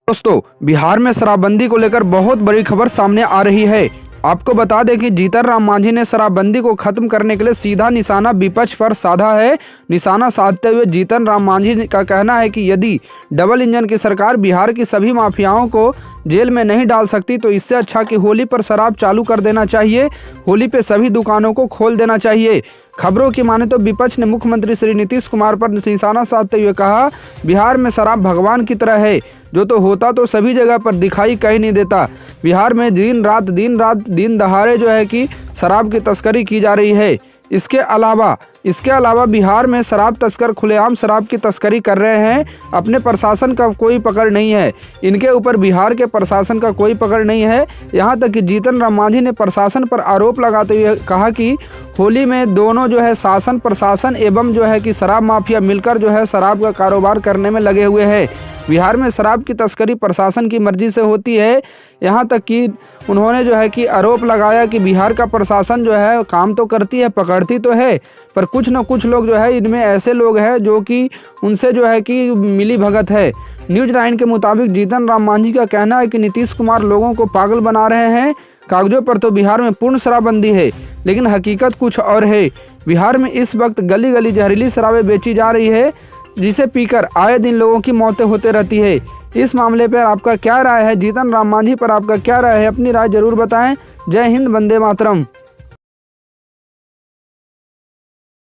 दोस्तों, बिहार में शराबबंदी को लेकर बहुत बड़ी खबर सामने आ रही है। आपको बता दें कि जीतन राम मांझी ने शराबबंदी को खत्म करने के लिए सीधा निशाना विपक्ष पर साधा है। निशाना साधते हुए जीतन राम मांझी का कहना है कि यदि डबल इंजन की सरकार बिहार की सभी माफियाओं को जेल में नहीं डाल सकती तो इससे अच्छा कि होली पर शराब चालू कर देना चाहिए, होली पे सभी दुकानों को खोल देना चाहिए। खबरों की माने तो विपक्ष ने मुख्यमंत्री श्री नीतीश कुमार पर निशाना साधते हुए कहा, बिहार में शराब भगवान की तरह है, जो तो होता तो सभी जगह पर दिखाई कहीं नहीं देता। बिहार में दिन दिन दहाड़े जो है कि शराब की तस्करी की जा रही है। इसके अलावा बिहार में शराब तस्कर खुलेआम शराब की तस्करी कर रहे हैं। अपने प्रशासन का कोई पकड़ नहीं है, इनके ऊपर बिहार के प्रशासन का कोई पकड़ नहीं है। यहाँ तक कि जीतन राम मांझी ने प्रशासन पर आरोप लगाते हुए कहा कि होली में दोनों जो है शासन प्रशासन एवं जो है कि शराब माफिया मिलकर जो है शराब का कारोबार करने में लगे हुए हैं। बिहार में शराब की तस्करी प्रशासन की मर्जी से होती है। यहाँ तक कि उन्होंने जो है कि आरोप लगाया कि बिहार का प्रशासन जो है काम तो करती है, पकड़ती तो है, पर कुछ न कुछ लोग जो है इनमें ऐसे लोग हैं जो कि उनसे जो है कि मिली भगत है। न्यूज़ 9 के मुताबिक जीतन राम मांझी का कहना है कि नीतीश कुमार लोगों को पागल बना रहे हैं। कागजों पर तो बिहार में पूर्ण शराबबंदी है, लेकिन हकीकत कुछ और है। बिहार में इस वक्त गली गली जहरीली शराबें बेची जा रही है, जिसे पीकर आए दिन लोगों की मौतें होते रहती है। इस मामले पर आपका क्या राय है? जीतन राम मांझी पर आपका क्या राय है? अपनी राय जरूर बताएं। जय हिंद, वंदे मातरम।